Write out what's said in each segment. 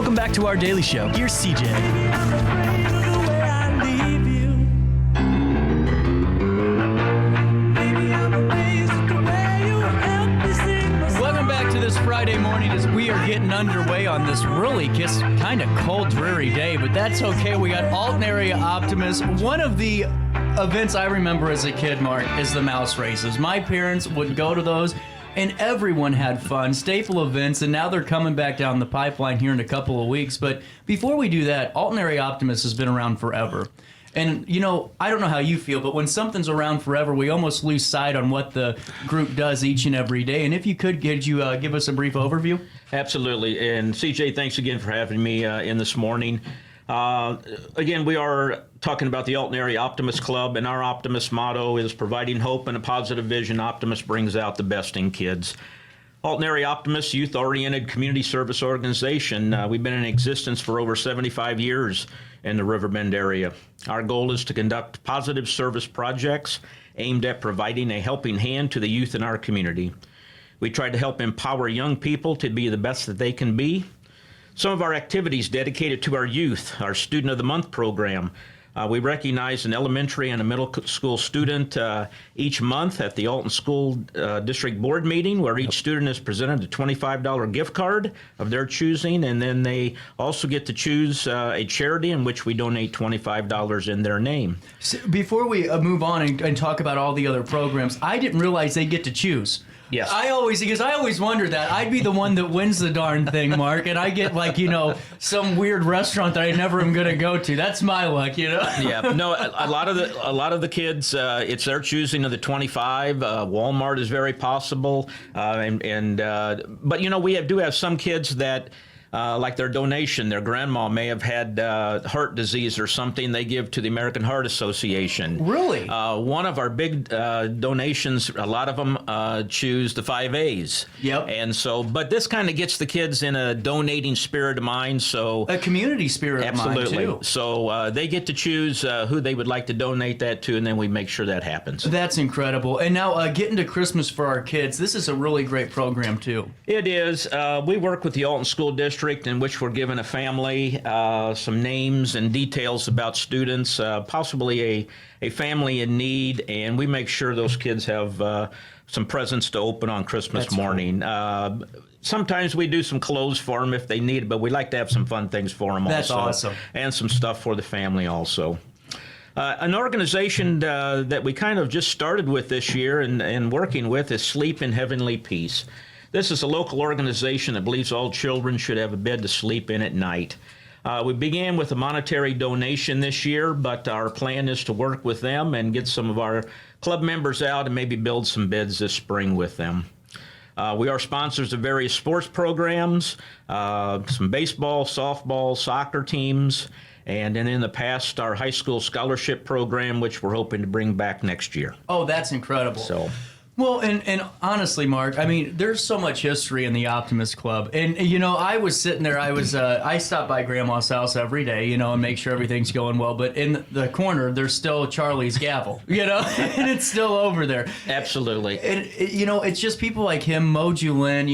Welcome back to our daily show. Here's CJ. Welcome back to this Friday morning as we are getting underway on this really just kind of cold, dreary day, but that's okay. We got Alton Area Optimist. One of the events I remember as a kid, Mark, is the mouse races. My parents would go to those, and everyone had fun. Staple events, and now they're coming back down the pipeline here in a couple of weeks. But before we do that, Alton Area Optimist has been around forever. And, you know, I don't know how you feel, but when something's around forever, we almost lose sight on what the group does each and every day. And if you could, give us a brief overview? Absolutely. And CJ, thanks again for having me in this morning. Again, we are talking about the Alton Area Optimist Club, and our Optimist motto is providing hope and a positive vision. Optimist brings out the best in kids. Alton Area Optimist, youth-oriented community service organization. We've been in existence for over 75 years in the Riverbend area. Our goal is to conduct positive service projects aimed at providing a helping hand to the youth in our community. We try to help empower young people to be the best that they can be. Some of our activities dedicated to our youth, our Student of the Month program. We recognize an elementary and a middle school student each month at the Alton School District Board meeting, where each student is presented a $25 gift card of their choosing, and then they also get to choose a charity in which we donate $25 in their name. So before we move on and talk about all the other programs, I didn't realize they get to choose. Yes. I always wondered that. I'd be the one that wins the darn thing, Mark, and I get some weird restaurant that I never am going to go to. That's my luck, Yeah, no, a lot of the kids, it's their choosing of the 25. Walmart is very possible, but we do have some kids that. Like their donation, their grandma may have had heart disease or something they give to the American Heart Association. Really? One of our big donations, a lot of them choose the 5As. Yep. And so, but this kind of gets the kids in a donating spirit of mind. So a community spirit of mind, too. So they get to choose who they would like to donate that to, and then we make sure that happens. That's incredible. And now getting to Christmas for our kids, this is a really great program, too. It is. We work with the Alton School District, in which we're giving a family some names and details about students, possibly a family in need, and we make sure those kids have some presents to open on Christmas morning. Cool. Sometimes we do some clothes for them if they need it, but we like to have some fun things for them That's also. That's awesome. And some stuff for the family also. An organization that we kind of just started with this year and working with is Sleep in Heavenly Peace. This is a local organization that believes all children should have a bed to sleep in at night. We began with a monetary donation this year, but our plan is to work with them and get some of our club members out and maybe build some beds this spring with them. We are sponsors of various sports programs, some baseball, softball, soccer teams, and then in the past, our high school scholarship program, which we're hoping to bring back next year. Oh, that's incredible. Well, and honestly, Mark, I mean, there's so much history in the Optimist Club. And, I was sitting there, I stop by Grandma's house every day, and make sure everything's going well. But in the corner, there's still Charlie's gavel, and it's still over there. Absolutely. And, it's just people like him, Mo Julin,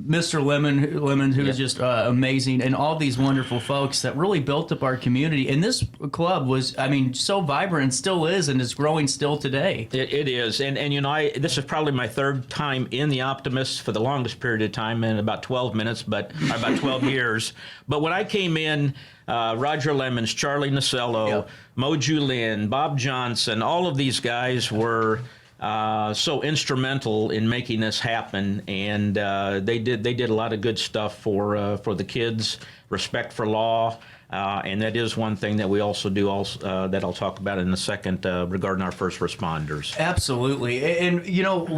Mr. Lemon, who is just amazing, and all these wonderful folks that really built up our community. And this club was, so vibrant, still is, and is growing still today. It is. And this is probably my third time in the Optimist for the longest period of time, in about 12 years. But when I came in, Roger Lemons, Charlie Nasello, Yep. Mo Julin, Bob Johnson, all of these guys were so instrumental in making this happen, and they did a lot of good stuff for the kids, respect for law. And that is one thing that we also do that I'll talk about in a second regarding our first responders. Absolutely. And,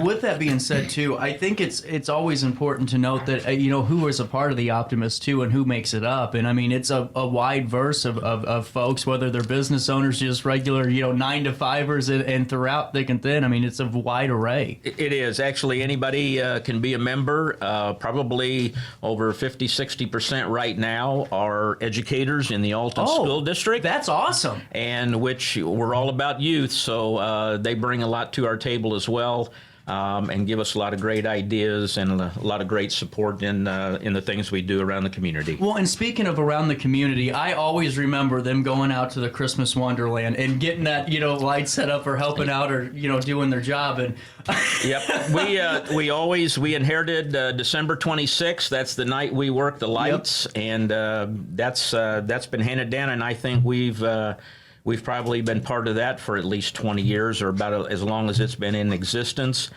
with that being said, too, I think it's always important to note that, who is a part of the Optimist, too, and who makes it up. And, it's a wide verse of folks, whether they're business owners, just regular, 9-to-5ers, and throughout thick and thin. It's a wide array. It is. Actually, anybody can be a member. Probably over 50-60% right now are educators in the Alton School District. That's awesome. And which we're all about youth, so they bring a lot to our table as well. and give us a lot of great ideas and a lot of great support in the things we do around the community. Well, and speaking of around the community, I always remember them going out to the Christmas Wonderland and getting that, light set up or helping out or, doing their job. And Yep. We inherited December 26th. That's the night we work the lights. Yep. And that's been handed down. And I think we've probably been part of that for at least 20 years or about as long as it's been in existence.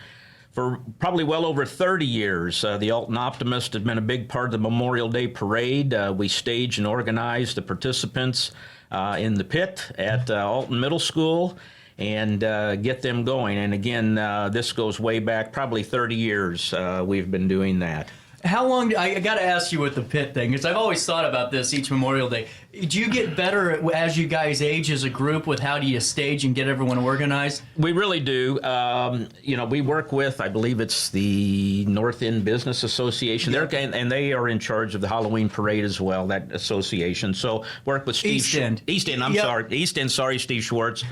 For probably well over 30 years, the Alton Optimist has been a big part of the Memorial Day Parade. We stage and organize the participants in the pit at Alton Middle School and get them going. And again, this goes way back, probably 30 years we've been doing that. How long, I got to ask you with the pit thing, because I've always thought about this each Memorial Day. Do you get better as you guys age as a group with how do you stage and get everyone organized? We really do. We work with, I believe it's the North End Business Association. Yep. And they are in charge of the Halloween parade as well, that association. So work with Steve. East End. East End, Yep. sorry. East End, sorry, Steve Schwartz.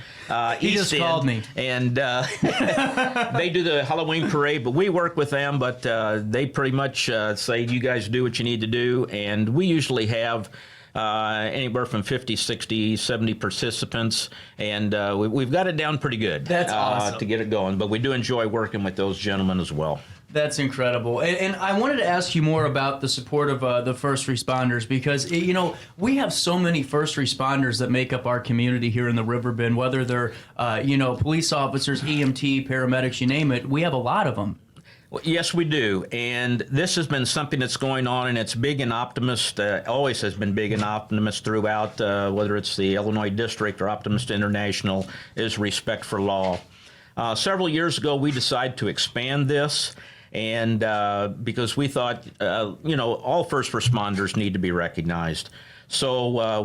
He East just End, called me. And they do the Halloween parade, but we work with them, but they pretty much say, you guys do what you need to do. And we usually have anywhere from 50, 60, 70 participants, and we've got it down pretty good. That's awesome. To get it going, but we do enjoy working with those gentlemen as well. That's incredible. And I wanted to ask you more about the support of the first responders because, we have so many first responders that make up our community here in the Riverbend, whether they're, police officers, EMT, paramedics, you name it. We have a lot of them. Well, yes, we do. And this has been something that's going on, and it's big in Optimist, always has been big in Optimist throughout, whether it's the Illinois District or Optimist International, is respect for law. Several years ago, we decided to expand this, and because we thought, all first responders need to be recognized. So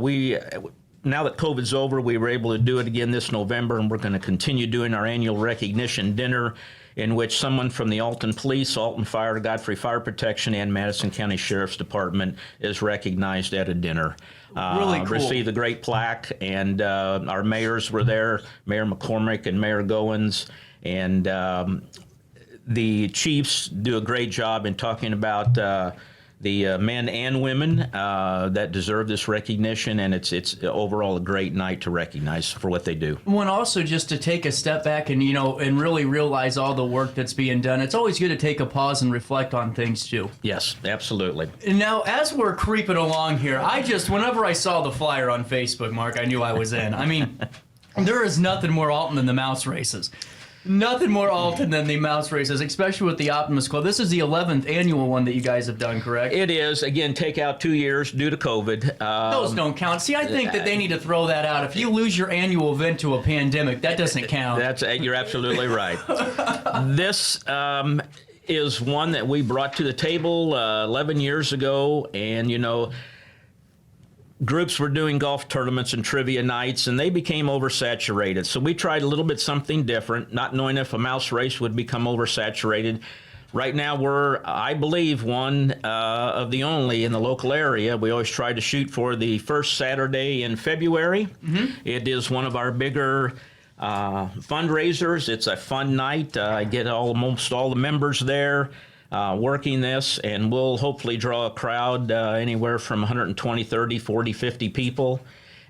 now that COVID's over, we were able to do it again this November, and we're going to continue doing our annual recognition dinner, in which someone from the Alton Police, Alton Fire, Godfrey Fire Protection, and Madison County Sheriff's Department is recognized at a dinner. Really cool. Received a great plaque, and our mayors were there, Mayor McCormick and Mayor Goins, and the chiefs do a great job in talking about the men and women that deserve this recognition, and it's overall a great night to recognize for what they do. Well, also just to take a step back and and really realize all the work that's being done. It's always good to take a pause and reflect on things too. Yes, absolutely. And now, as we're creeping along here, whenever I saw the flyer on Facebook, Mark, I knew I was in. I mean, there is nothing more Alton than the mouse races. Nothing more Alton than the mouse races, especially with the Optimist Club. This is the 11th annual one that you guys have done, correct? It is. Again, take out 2 years due to COVID. Those don't count. See, I think that they need to throw that out. If you lose your annual event to a pandemic, that doesn't count. You're absolutely right. This is one that we brought to the table 11 years ago, and, groups were doing golf tournaments and trivia nights, and they became oversaturated. So we tried a little bit something different, not knowing if a mouse race would become oversaturated. Right now, we're, I believe, one of the only in the local area. We always try to shoot for the first Saturday in February. Mm-hmm. It is one of our bigger fundraisers. It's a fun night. I get almost all the members there. Working this, and we'll hopefully draw a crowd anywhere from 120, 30, 40, 50 people.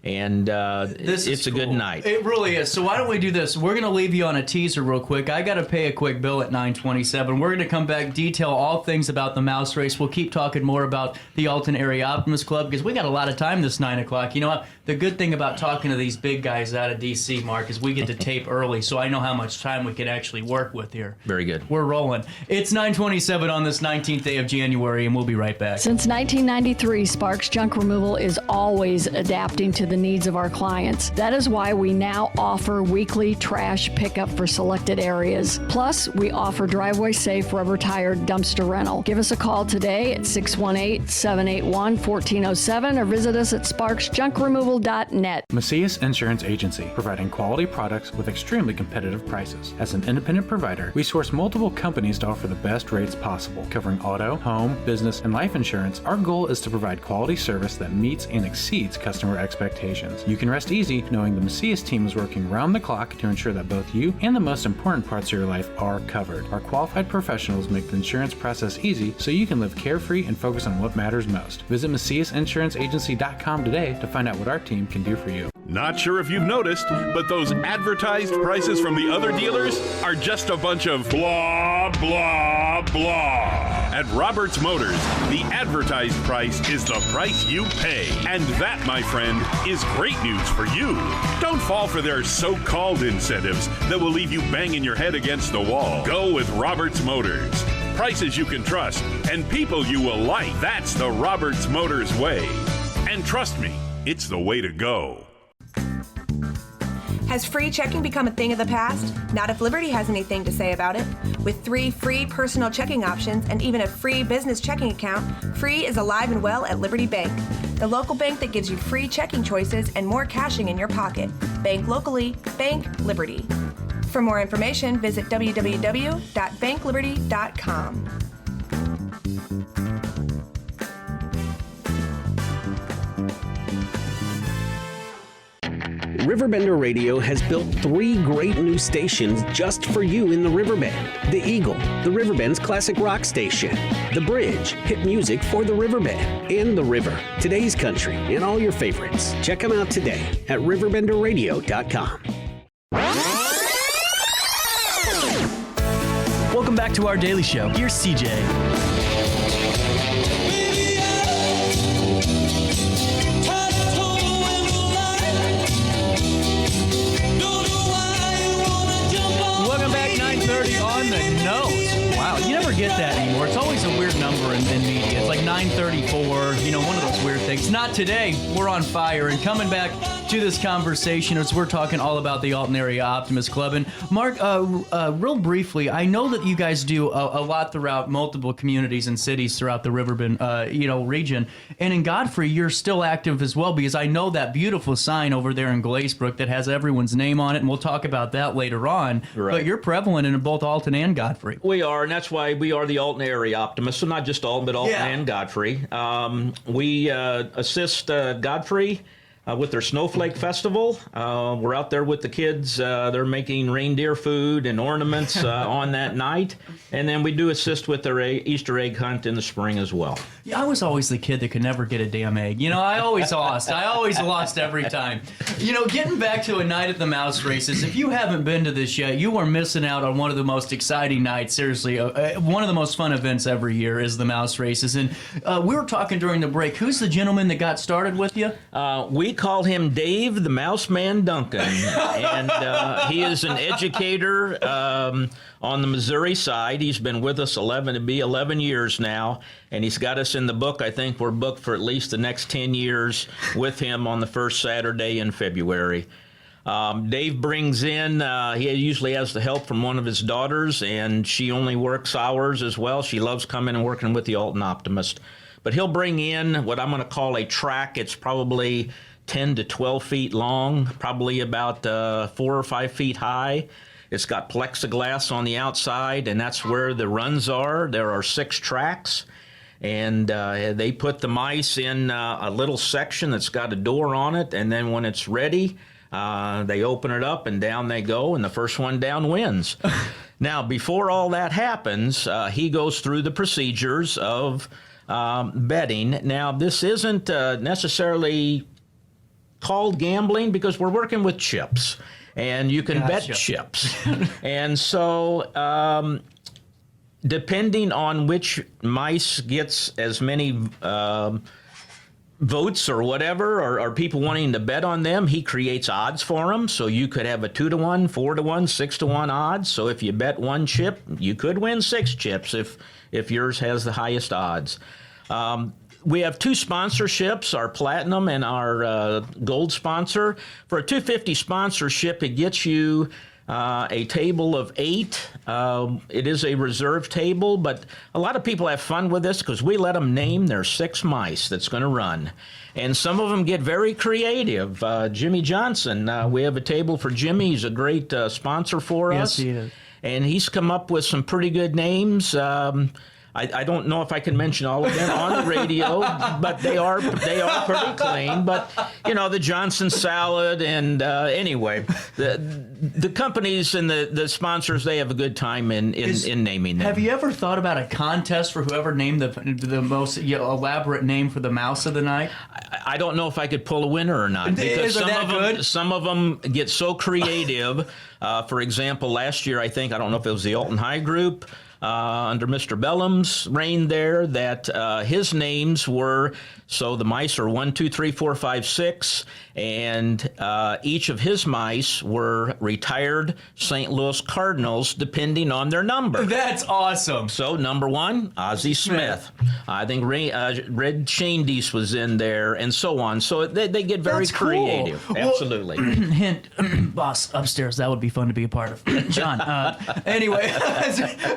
And it's a good night. It really is. So why don't we do this? We're going to leave you on a teaser real quick. I got to pay a quick bill at 9:27. We're going to come back, detail all things about the mouse race. We'll keep talking more about the Alton Area Optimist Club because we got a lot of time this 9 o'clock. You know what? The good thing about talking to these big guys out of D.C., Mark, is we get to tape early, so I know how much time we can actually work with here. Very good. We're rolling. It's 9:27 on this 19th day of January, and we'll be right back. Since 1993, Sparks Junk Removal is always adapting to the needs of our clients. That is why we now offer weekly trash pickup for selected areas. Plus, we offer driveway-safe rubber-tired dumpster rental. Give us a call today at 618-781-1407 or visit us at sparksjunkremoval.net. Macias Insurance Agency, providing quality products with extremely competitive prices. As an independent provider, we source multiple companies to offer the best rates possible. Covering auto, home, business, and life insurance, our goal is to provide quality service that meets and exceeds customer expectations. locations. You can rest easy knowing the Macias team is working round the clock to ensure that both you and the most important parts of your life are covered. Our qualified professionals make the insurance process easy so you can live carefree and focus on what matters most. Visit MaciasInsuranceAgency.com today to find out what our team can do for you. Not sure if you've noticed, but those advertised prices from the other dealers are just a bunch of blah, blah, blah. At Roberts Motors, the advertised price is the price you pay. And that, my friend, is great news for you. Don't fall for their so-called incentives that will leave you banging your head against the wall. Go with Roberts Motors. Prices you can trust and people you will like. That's the Roberts Motors way. And trust me, it's the way to go. Has free checking become a thing of the past? Not if Liberty has anything to say about it. With 3 free personal checking options and even a free business checking account, Free is alive and well at Liberty Bank, the local bank that gives you free checking choices and more cashing in your pocket. Bank locally, bank Liberty. For more information, visit www.bankliberty.com. RiverBender Radio has built 3 great new stations just for you in the Riverbend. The Eagle, the Riverbend's classic rock station. The Bridge, hit music for the Riverbend. And The River, today's country, and all your favorites. Check them out today at RiverBender.com. Welcome back to our daily show. Here's CJ. On the nose. Wow, you never get that anymore. It's always a weird number in media. It's like 9:34, one of those weird things. Not today. We're on fire. And coming back to this conversation as we're talking all about the Alton Area Optimist Club. And Mark, real briefly, I know that you guys do a lot throughout multiple communities and cities throughout the Riverbend, region. And in Godfrey, you're still active as well, because I know that beautiful sign over there in Glacebrook that has everyone's name on it, and we'll talk about that later on. Right. But you're prevalent in both Alton and Godfrey. We are, and that's why we are the Alton Area Optimists, so not just Alton, but Alton and Godfrey. We assist Godfrey with their Snowflake Festival. We're out there with the kids. They're making reindeer food and ornaments on that night. And then we do assist with their Easter egg hunt in the spring as well. Yeah, I was always the kid that could never get a damn egg. I always lost. I always lost every time. Getting back to a night at the mouse races, if you haven't been to this yet, you are missing out on one of the most exciting nights. Seriously, one of the most fun events every year is the mouse races. And we were talking during the break, who's the gentleman that got started with you? We call him Dave the Mouse Man Duncan. And he is an educator on the Missouri side. He's been with us 11 years now, and he's got us in the book. I think we're booked for at least the next 10 years with him on the first Saturday in February. Dave brings in, he usually has the help from one of his daughters, and she only works hours as well. She loves coming and working with the Alton Optimist. But he'll bring in what I'm going to call a track. It's probably 10 to 12 feet long, probably about 4 or 5 feet high. It's got plexiglass on the outside, and that's where the runs are. There are 6 tracks, and they put the mice in a little section that's got a door on it, and then when it's ready, they open it up, and down they go, and the first one down wins. Now, before all that happens, he goes through the procedures of betting. Now, this isn't necessarily called gambling because we're working with chips. And you can bet chips. And so depending on which mice gets as many votes or whatever, or people wanting to bet on them, he creates odds for them. So you could have a 2-to-1, 4-to-1, 6-to-1 odds. So if you bet 1 chip, you could win 6 chips if yours has the highest odds. We have 2 sponsorships, our Platinum and our Gold sponsor. For a $250 sponsorship, it gets you a table of 8. It is a reserve table, but a lot of people have fun with this because we let them name their 6 mice that's going to run. And some of them get very creative. Jimmy Johnson, we have a table for Jimmy. He's a great sponsor for us. Yes, he is. And he's come up with some pretty good names. I don't know if I can mention all of them on the radio, but they are pretty clean. But the Johnson salad, and anyway, the companies and the sponsors, they have a good time in naming them. Have you ever thought about a contest for whoever named the most elaborate name for the mouse of the night? I don't know if I could pull a winner or not, because some of them get so creative. For example, last year, I don't know if it was the Alton High Group, under Mr. Bellum's reign there, that his names were, so the mice are 1, 2, 3, 4, 5, 6, and each of his mice were retired St. Louis Cardinals, depending on their number. That's awesome. So number 1, Ozzie Smith. I think Red Shandies was in there, and so on. So they get very That's cool. creative. Absolutely. Hint, boss upstairs. That would be fun to be a part of. John. Anyway,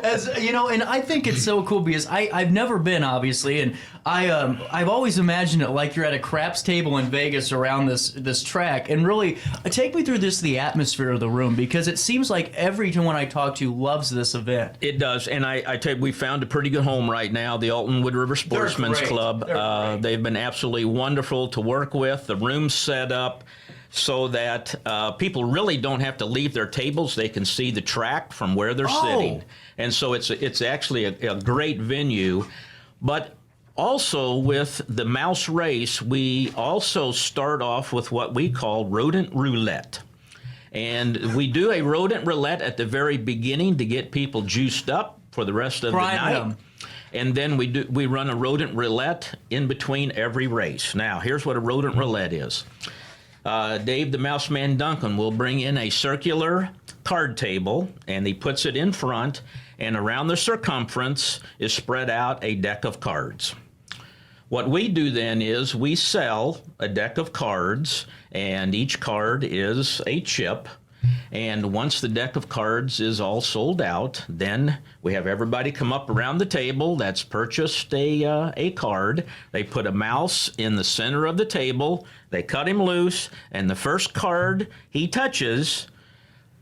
as and I think it's so cool because I've never been, obviously, and I've always imagined it like you're at a craps table in Vegas around this track, and really take me through the atmosphere of the room, because it seems like everyone I talk to loves this event. It does, and I tell you, we found a pretty good home right now, the Alton Wood River Sportsman's Club. They've been absolutely wonderful to work with. The room's set up so that people really don't have to leave their tables. They can see the track from where they're sitting. And so it's actually a great venue. But also with the mouse race, we also start off with what we call rodent roulette. And we do a rodent roulette at the very beginning to get people juiced up for the rest of the night. And then we run a rodent roulette in between every race. Now, here's what a rodent roulette is. Dave the Mouseman Duncan will bring in a circular card table, and he puts it in front, and around the circumference is spread out a deck of cards. What we do then is we sell a deck of cards, and each card is a chip. And once the deck of cards is all sold out, then we have everybody come up around the table that's purchased a card. They put a mouse in the center of the table. They cut him loose, and the first card he touches,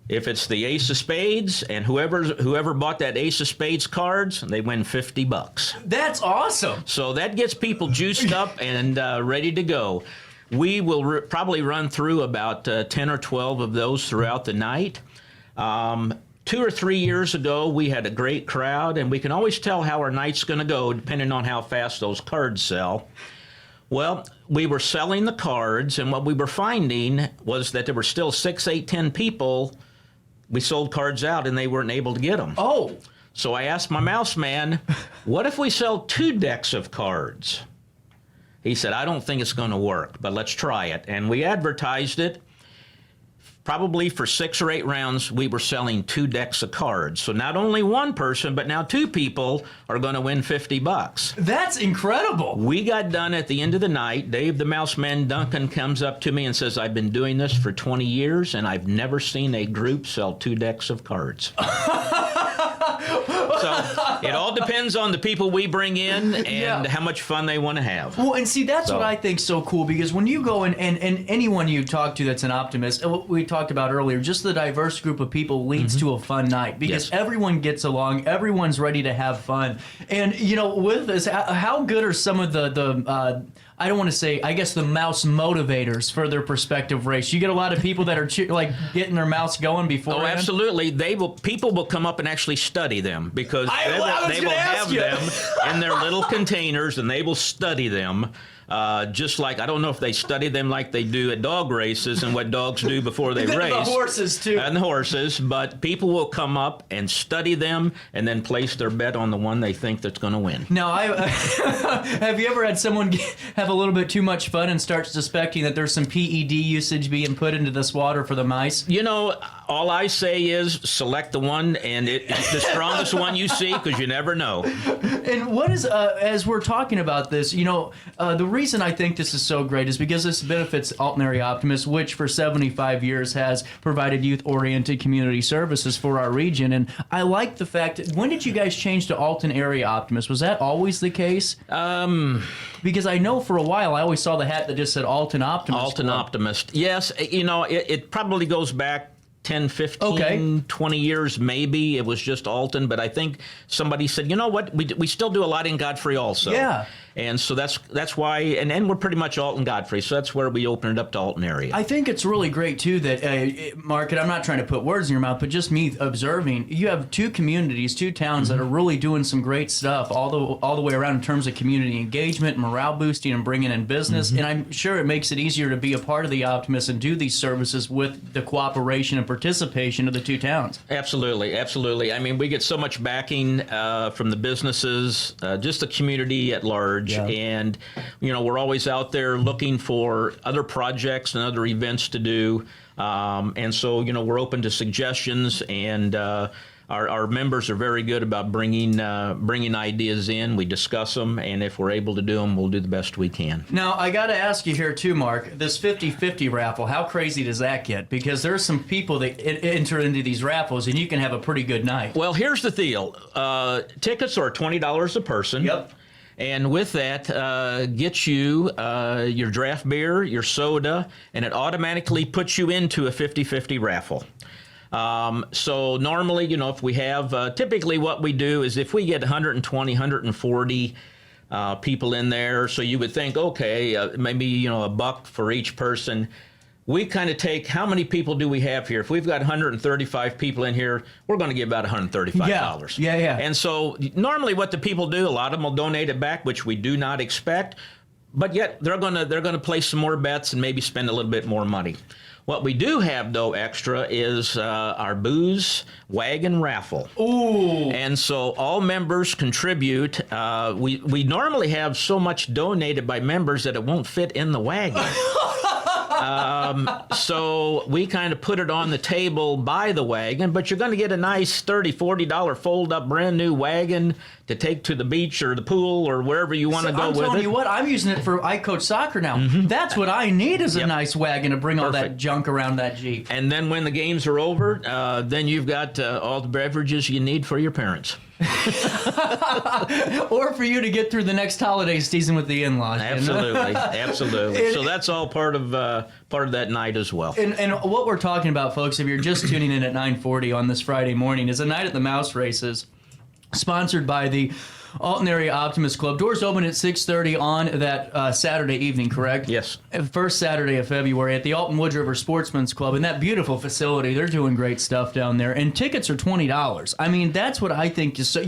if it's the ace of spades, and whoever bought that ace of spades cards, they win $50. That's awesome. So that gets people juiced up and ready to go. We will probably run through about 10 or 12 of those throughout the night. 2 or 3 years ago, we had a great crowd, and we can always tell how our night's going to go depending on how fast those cards sell. Well, we were selling the cards, and what we were finding was that there were still 6, 8, 10 people. We sold cards out, and they weren't able to get them. Oh. So I asked my mouse man, what if we sell 2 decks of cards? He said, I don't think it's going to work, but let's try it. And we advertised it. Probably for 6 or 8 rounds, we were selling 2 decks of cards. So not only one person, but now 2 people are going to win $50. That's incredible. We got done at the end of the night. Dave the Mouseman Duncan comes up to me and says, I've been doing this for 20 years, and I've never seen a group sell 2 decks of cards. So it all depends on the people we bring in and how much fun they want to have. Well, and see, that's what I think's so cool, because when you go and anyone you talk to that's an optimist, we talked about earlier, just the diverse group of people leads to a fun night, because everyone gets along, everyone's ready to have fun. And, with this, how good are some of the I don't want to say, I guess, the mouse motivators for their prospective race? You get a lot of people that are getting their mouse going before. Oh, absolutely. People will come up and actually study them, because they will have them in their little containers, and they will study them. Just like, I don't know if they study them like they do at dog races and what dogs do before they race. The horses, too. And the horses, but people will come up and study them and then place their bet on the one they think that's going to win. Now, have you ever had someone have a little bit too much fun and start suspecting that there's some PED usage being put into this water for the mice? All I say is select the one, and it's the strongest one you see, because you never know. And what is, as we're talking about this, the reason I think this is so great is because this benefits Alton Area Optimists, which for 75 years has provided youth-oriented community services for our region. And I like the fact that, when did you guys change to Alton Area Optimists? Was that always the case? Because I know for a while I always saw the hat that just said Alton Optimist. Alton Optimist. Yes, it probably goes back 10, 15, 20 years maybe. It was just Alton, but I think somebody said, you know what, we still do a lot in Godfrey also. Yeah. And so that's why, and we're pretty much Alton Godfrey, so that's where we opened it up to Alton area. I think it's really great, too, that, Mark, and I'm not trying to put words in your mouth, but just me observing, you have two communities, two towns that are really doing some great stuff all the way around in terms of community engagement, morale boosting, and bringing in business. And I'm sure it makes it easier to be a part of the Optimist and do these services with the cooperation and participation of the two towns. Absolutely, absolutely. I mean, we get so much backing from the businesses, just the community at large. Yeah. And, we're always out there looking for other projects and other events to do. And so, we're open to suggestions, and our members are very good about bringing ideas in. We discuss them, and if we're able to do them, we'll do the best we can. Now, I got to ask you here, too, Mark, this 50-50 raffle, how crazy does that get? Because there are some people that enter into these raffles, and you can have a pretty good night. Well, here's the deal. Tickets are $20 a person. Yep. And with that, gets you your draft beer, your soda, and it automatically puts you into a 50-50 raffle. So normally, if we have, typically what we do is if we get 120, 140 people in there, so you would think, okay, maybe, $1 for each person. We kind of take, how many people do we have here? If we've got 135 people in here, we're going to give about $135. Yeah. And so normally what the people do, a lot of them will donate it back, which we do not expect, but yet they're going to place some more bets and maybe spend a little bit more money. What we do have, though, extra is our booze wagon raffle. Ooh. And so all members contribute. We normally have so much donated by members that it won't fit in the wagon. So we kind of put it on the table by the wagon, but you're going to get a nice $30, $40 fold-up brand new wagon to take to the beach or the pool or wherever you want to go with it. I'm telling you what, I'm using it I coach soccer now. Mm-hmm. That's what I need is a nice wagon to bring all that junk around that Jeep. And then when the games are over, then you've got all the beverages you need for your parents. Or for you to get through the next holiday season with the in-laws. Absolutely. So that's all part of that night as well. And what we're talking about, folks, if you're just tuning in at 9:40 on this Friday morning, is a night at the Mouse Races, sponsored by the Alton Area Optimist Club. Doors open at 6:30 on that Saturday evening, correct? Yes. First Saturday of February at the Alton Woods River Sportsman's Club. And that beautiful facility, they're doing great stuff down there. And tickets are $20. I mean, that's what I think is so.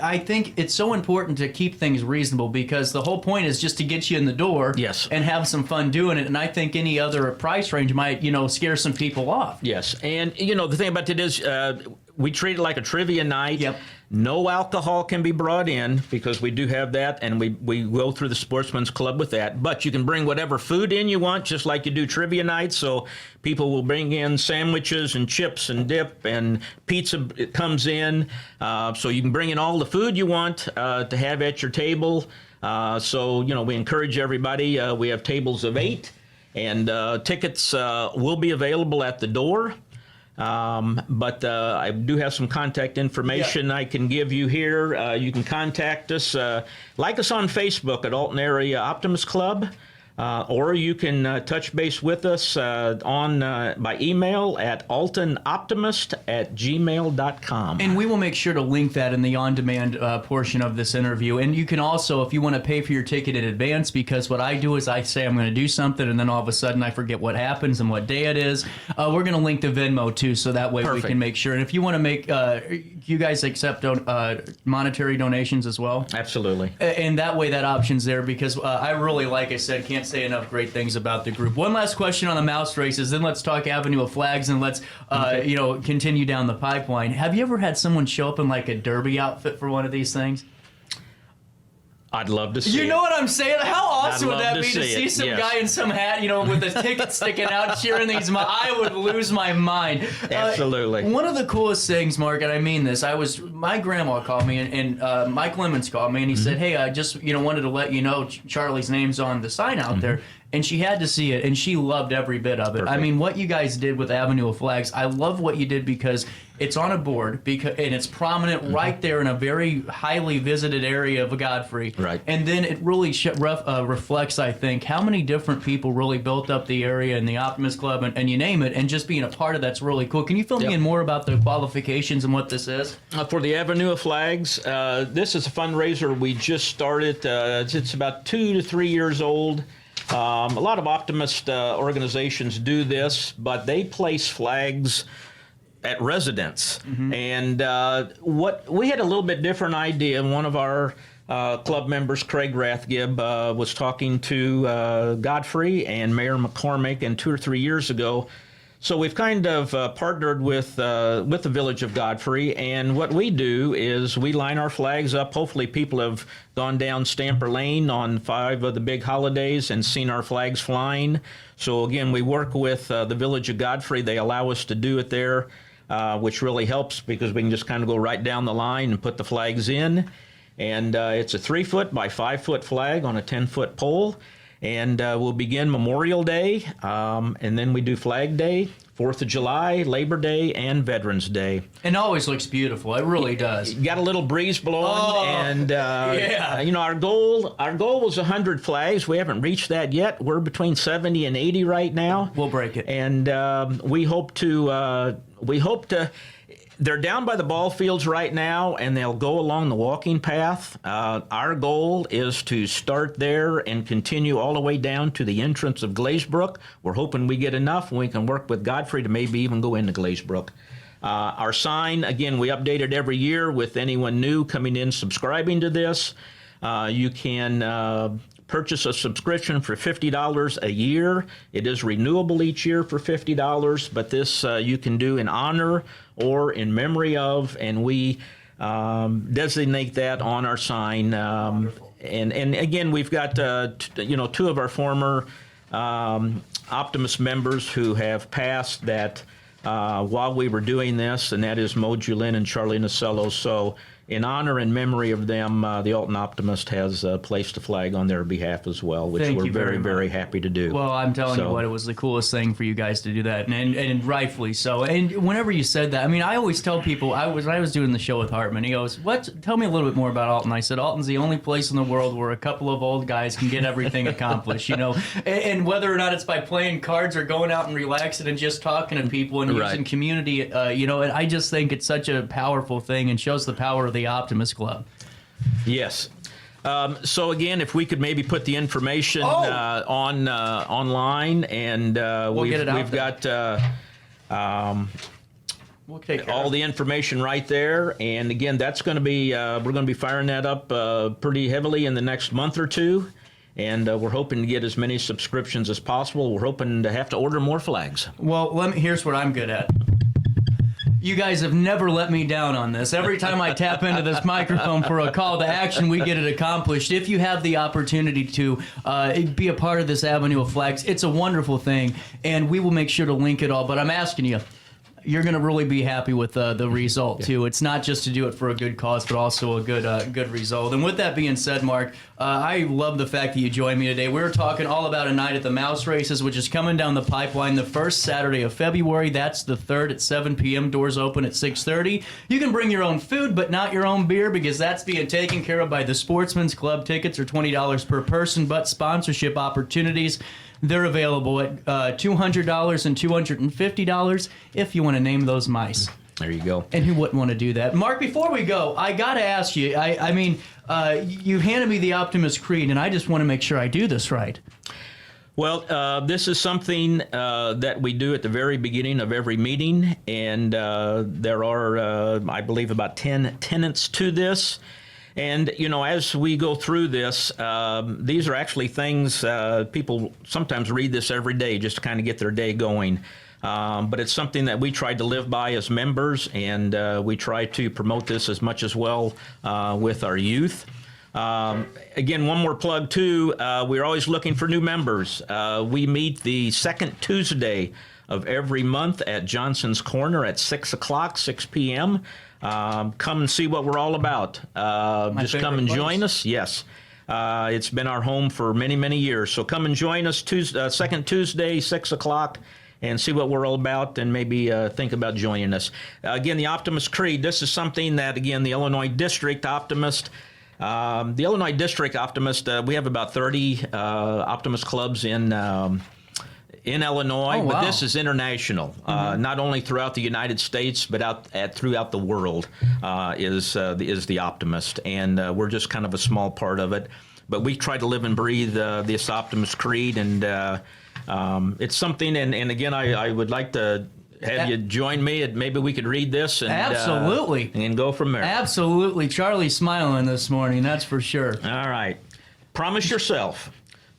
I think it's so important to keep things reasonable because the whole point is just to get you in the door. Yes. And have some fun doing it. And I think any other price range might, scare some people off. Yes. And, the thing about it is we treat it like a trivia night. Yep. No alcohol can be brought in because we do have that, and we go through the Sportsman's Club with that. But you can bring whatever food in you want, just like you do trivia nights. So people will bring in sandwiches and chips and dip, and pizza comes in. So you can bring in all the food you want to have at your table. So, we encourage everybody. We have tables of 8, and tickets will be available at the door. But I do have some contact information I can give you here. You can contact us, like us on Facebook at Alton Area Optimist Club, or you can touch base with us by email at altonoptimist@gmail.com. And we will make sure to link that in the on-demand portion of this interview. And you can also, if you want to pay for your ticket in advance, because what I do is I say I'm going to do something, and then all of a sudden I forget what happens and what day it is. We're going to link to Venmo, too, so that way we can make sure. And if you want to make, you guys accept monetary donations as well? Absolutely. And that way that option's there, because I really, like I said, can't say enough great things about the group. One last question on the Mouse Races, then let's talk Avenue of Flags, and let's continue down the pipeline. Have you ever had someone show up in like a derby outfit for one of these things? I'd love to see You know it. what I'm saying? How awesome would that be to see it, some yes. guy in some hat, with a ticket sticking out, cheering these? I would lose my mind. Absolutely. One of the coolest things, Mark, and I mean this, my grandma called me, and Mike Lemons called me, and he said, hey, I just wanted to let you know Charlie's name's on the sign out there. and she had to see it, and she loved every bit of it. Perfect. I mean, what you guys did with Avenue of Flags, I love what you did because it's on a board, and it's prominent right there in a very highly visited area of Godfrey. Right. And then it really reflects, I think, how many different people really built up the area and the Optimist Club and you name it, and just being a part of that's really cool. Can you fill me in more about the qualifications and what this is? For the Avenue of Flags, this is a fundraiser we just started. It's about 2 to 3 years old. A lot of Optimist organizations do this, but they place flags at residents. And what we had a little bit different idea. One of our club members, Craig Rathgib, was talking to Godfrey and Mayor McCormick, and 2 or 3 years ago. So we've kind of partnered with the Village of Godfrey, and what we do is we line our flags up. Hopefully people have gone down Stamper Lane on 5 of the big holidays and seen our flags flying. So again, we work with the Village of Godfrey. They allow us to do it there, which really helps because we can just kind of go right down the line and put the flags in. And it's a 3-foot by 5-foot flag on a 10-foot pole. And we'll begin Memorial Day, and then we do Flag Day, 4th of July, Labor Day, and Veterans Day. And it always looks beautiful. It really does. Got a little breeze blowing, and you know, our goal was 100 flags. We haven't reached that yet. We're between 70 and 80 right now. We'll break it. And we hope to. They're down by the ball fields right now, and they'll go along the walking path. Our goal is to start there and continue all the way down to the entrance of Glazebrook. We're hoping we get enough, and we can work with Godfrey to maybe even go into Glazebrook. Our sign, again, we update it every year with anyone new coming in subscribing to this. You can purchase a subscription for $50 a year. It is renewable each year for $50, but this you can do in honor or in memory of, and we designate that on our sign. And again, we've got 2 of our former Optimist members who have passed that while we were doing this, and that is Mo Julin and Charlie Nasello. So in honor and memory of them, the Alton Optimist has placed a flag on their behalf as well, which we're very, very happy to do. Well, I'm telling you what, it was the coolest thing for you guys to do that, and rightfully so. And whenever you said that, I mean, I always tell people, I was doing the show with Hartman, he goes, tell me a little bit more about Alton. I said, Alton's the only place in the world where a couple of old guys can get everything accomplished, you know, and whether or not it's by playing cards or going out and relaxing and just talking to people and using community, and I just think it's such a powerful thing and shows the power of the Optimist Club. Yes. So again, if we could maybe put the information online, and we've got we'll take all the information right there. And again, that's going to be we're going to be firing that up pretty heavily in the next month or two. And we're hoping to get as many subscriptions as possible. We're hoping to have to order more flags. Well, here's what I'm good at. You guys have never let me down on this. Every time I tap into this microphone for a call to action, we get it accomplished. If you have the opportunity to be a part of this Avenue of Flags, it's a wonderful thing, and we will make sure to link it all. But I'm asking you, you're going to really be happy with the result, too. It's not just to do it for a good cause, but also a good result. And with that being said, Mark, I love the fact that you joined me today. We're talking all about a night at the Mouse Races, which is coming down the pipeline the first Saturday of February. That's the 3rd at 7 p.m. Doors open at 6:30. You can bring your own food, but not your own beer, because that's being taken care of by the Sportsman's Club. Tickets are $20 per person, but sponsorship opportunities, they're available at $200 and $250 if you want to name those mice. There you go. And who wouldn't want to do that? Mark, before we go, I got to ask you, I mean, you handed me the Optimist Creed, and I just want to make sure I do this right. Well, this is something that we do at the very beginning of every meeting, and there are, I believe, about 10 tenets to this. And, as we go through this, these are actually things people sometimes read this every day just to kind of get their day going. But it's something that we try to live by as members, and we try to promote this as much as well with our youth. Again, one more plug, too. We're always looking for new members. We meet the second Tuesday of every month at Johnson's Corner at 6 p.m. Come and see what we're all about. Just come and join us. Yes. It's been our home for many, many years. So come and join us second Tuesday, 6 o'clock, and see what we're all about, and maybe think about joining us. Again, the Optimist Creed, this is something that, again, the Illinois District Optimist, we have about 30 Optimist clubs in Illinois, Oh, wow. but this is international. Not only throughout the United States, but throughout the world is the Optimist, and we're just kind of a small part of it. But we try to live and breathe this Optimist Creed, and it's something. And again, I would like to have you join me. Maybe we could read this and Absolutely. And go from there. Absolutely. Charlie's smiling this morning, that's for sure. All right. Promise yourself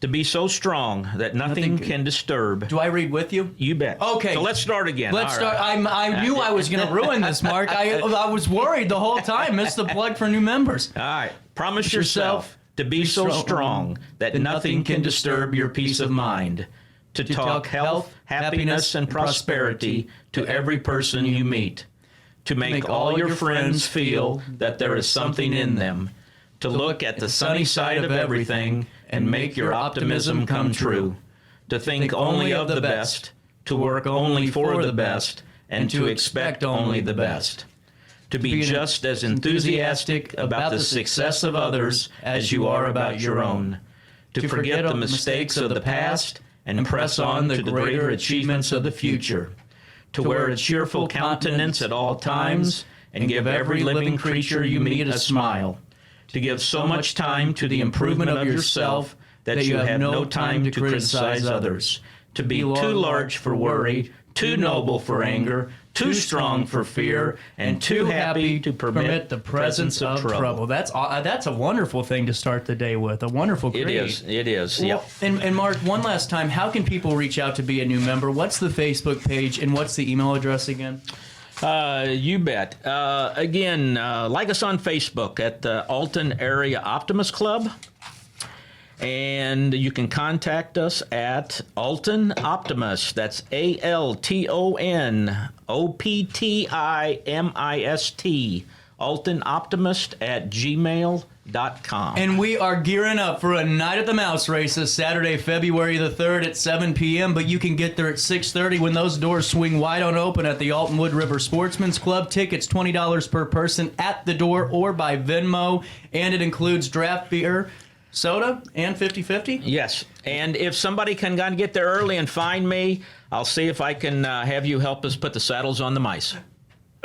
to be so strong that nothing can disturb. Do I read with you? You bet. Okay. So let's start again. Let's All start. right. I knew I was going to ruin this, Mark. I was worried the whole time. Missed the plug for new members. All right. Promise yourself to be so strong that nothing can disturb your peace of mind. To talk health, happiness, and prosperity to every person you meet. To make all your friends feel that there is something in them. To look at the sunny side of everything and make your optimism come true. To think only of the best. To work only for the best. And to expect only the best. To be just as enthusiastic about the success of others as you are about your own. To forget the mistakes of the past and press on the greater achievements of the future. To wear a cheerful countenance at all times and give every living creature you meet a smile. To give so much time to the improvement of yourself that you have no time to criticize others. To be too large for worry, too noble for anger, too strong for fear, and too happy to permit the presence of trouble. That's a wonderful thing to start the day with. A wonderful creed. It is. Well, Yep. and Mark, one last time, how can people reach out to be a new member? What's the Facebook page and what's the email address again? You bet. Again, like us on Facebook at the Alton Area Optimist Club. And you can contact us at Alton Optimist. That's ALTONOPTIMIST. Alton Optimist at gmail.com. And we are gearing up for a Night at the Mouse race this Saturday, February the 3rd at 7 p.m., but you can get there at 6:30 when those doors swing wide on open at the Alton Wood River Sportsman's Club. Tickets $20 per person at the door or by Venmo, and it includes draft beer, soda, and 50/50? Yes, and if somebody can get there early and find me, I'll see if I can have you help us put the saddles on the mice.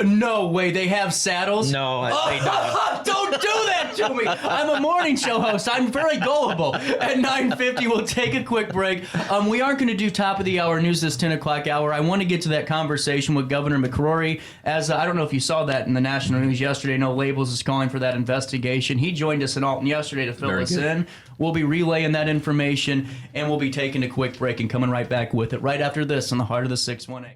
No way, they have saddles? No, they don't. Don't do that to me. I'm a morning show host. I'm very gullible. At 9:50, we'll take a quick break. We aren't going to do top of the hour news this 10 o'clock hour. I want to get to that conversation with Governor McCrory. As I don't know if you saw that in the national news yesterday. No Labels is calling for that investigation. He joined us in Alton yesterday to fill us in. We'll be relaying that information, and we'll be taking a quick break and coming right back with it right after this on the Heart of the 618.